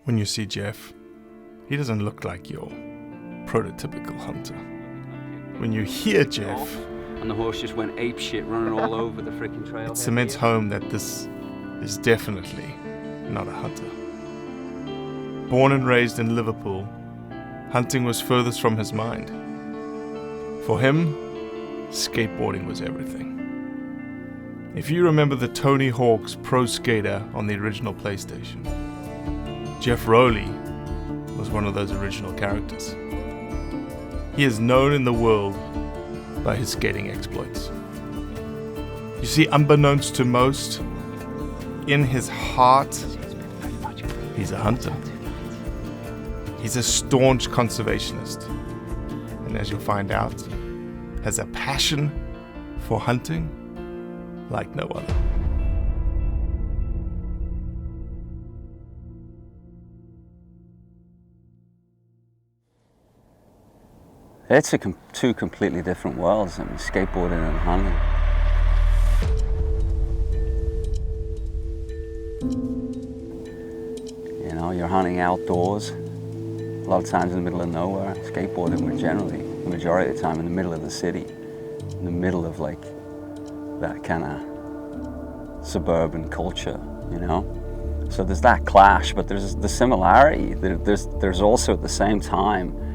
When you see Geoff, he doesn't look like your prototypical hunter. When you hear Geoff, and the horse just went ape shit running all over the freaking trail. it cements home that this is definitely not a hunter. Born and raised in Liverpool, hunting was furthest from his mind. For him, skateboarding was everything. If you remember the Tony Hawk's Pro Skater on the original PlayStation, Geoff Rowley was one of those original characters. He is known in the world by his skating exploits. You see, unbeknownst to most, in his heart, he's a hunter. He's a staunch conservationist, and as you'll find out, has a passion for hunting like no other. It's two completely different worlds, I mean, skateboarding and hunting. You know, you're hunting outdoors, a lot of times in the middle of nowhere. Skateboarding, we're generally, the majority of the time, in the middle of the city, in the middle of like that kind of suburban culture, you know? So there's that clash, but there's the similarity. There's also at the same time,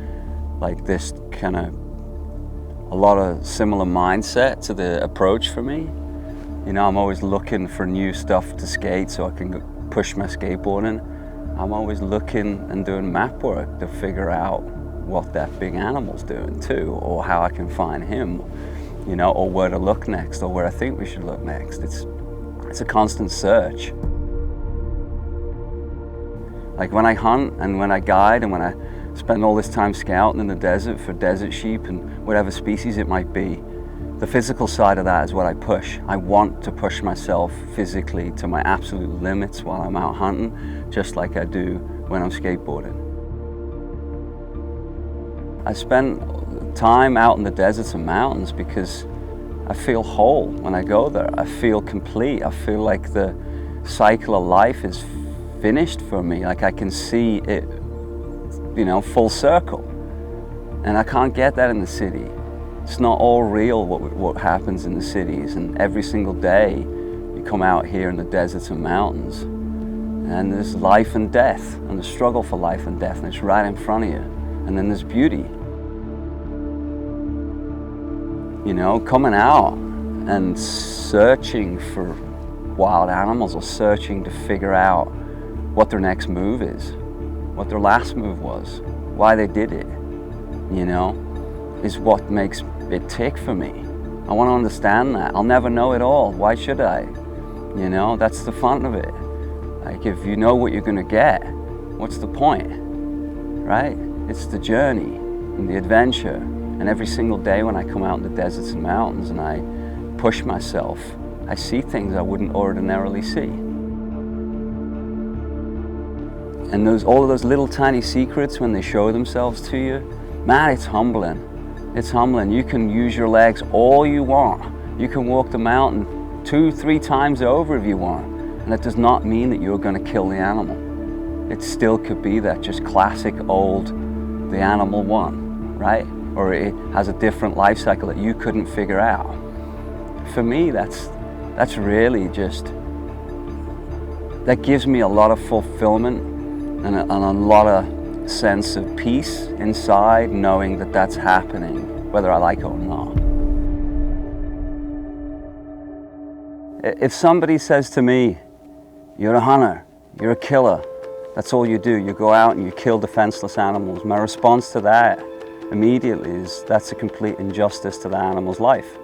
like this kind of, a lot of similar mindset to the approach for me. You know, I'm always looking for new stuff to skate so I can push my skateboarding. I'm always looking and doing map work to figure out what that big animal's doing too, or how I can find him, you know, or where to look next, or where I think we should look next. It's a constant search. Like when I hunt and when I guide and when I spend all this time scouting in the desert for desert sheep and whatever species it might be, the physical side of that is what I push. I want to push myself physically to my absolute limits while I'm out hunting, just like I do when I'm skateboarding. I spend time out in the deserts and mountains because I feel whole when I go there. I feel complete. I feel like the cycle of life is finished for me. Like I can see it, you know, full circle. And I can't get that in the city. It's not all real what happens in the cities, and every single day you come out here in the deserts and mountains and there's life and death and the struggle for life and death, and it's right in front of you. And then there's beauty. You know, coming out and searching for wild animals or searching to figure out what their next move is, what their last move was, why they did it, you know, is what makes it tick for me. I want to understand that. I'll never know it all. Why should I? You know, that's the fun of it. Like if you know what you're going to get, what's the point, right? It's the journey and the adventure. And every single day when I come out in the deserts and mountains and I push myself, I see things I wouldn't ordinarily see. And all of those little tiny secrets when they show themselves to you, man, it's humbling. It's humbling. You can use your legs all you want. You can walk the mountain 2-3 times over if you want. And that does not mean that you're going to kill the animal. It still could be that just classic old, the animal won, right? Or it has a different life cycle that you couldn't figure out. For me, that's really just, that gives me a lot of fulfillment and a lot of sense of peace inside, knowing that that's happening, whether I like it or not. If somebody says to me, you're a hunter, you're a killer, that's all you do, you go out and you kill defenseless animals, my response to that immediately is, that's a complete injustice to the animal's life.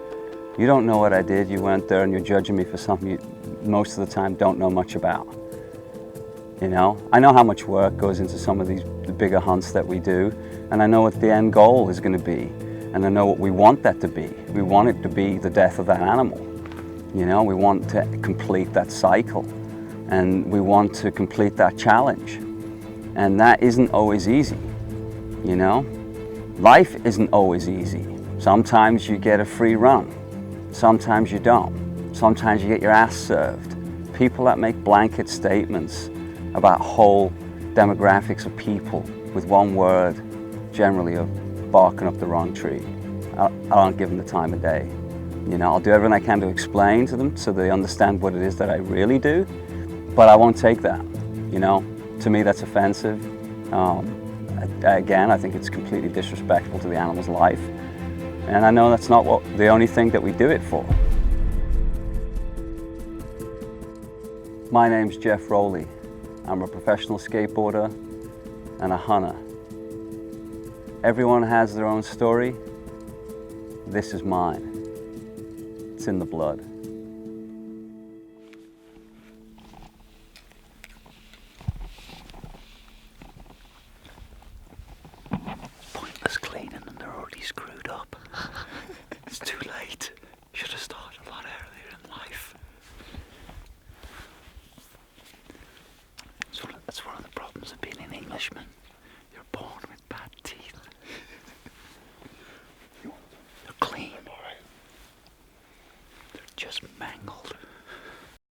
You don't know what I did, you went there and you're judging me for something you most of the time don't know much about. You know, I know how much work goes into some of the bigger hunts that we do, and I know what the end goal is going to be, and I know what we want that to be. We want it to be the death of that animal. You know, we want to complete that cycle, and we want to complete that challenge, and that isn't always easy. You know, life isn't always easy. Sometimes you get a free run, sometimes you don't. Sometimes you get your ass served. People that make blanket statements about whole demographics of people with one word generally of barking up the wrong tree. I don't give them the time of day. You know, I'll do everything I can to explain to them so they understand what it is that I really do, but I won't take that. You know, to me that's offensive. Again, I think it's completely disrespectful to the animal's life, and I know that's not the only thing that we do it for. My name's Geoff Rowley. I'm a professional skateboarder and a hunter. Everyone has their own story. This is mine. It's in the blood. Pointless cleaning them, they're already screwed up. It's too late. Should have started a lot earlier in life. That's one of the problems of being an Englishman. You're born with bad teeth. They're clean. They're just mangled.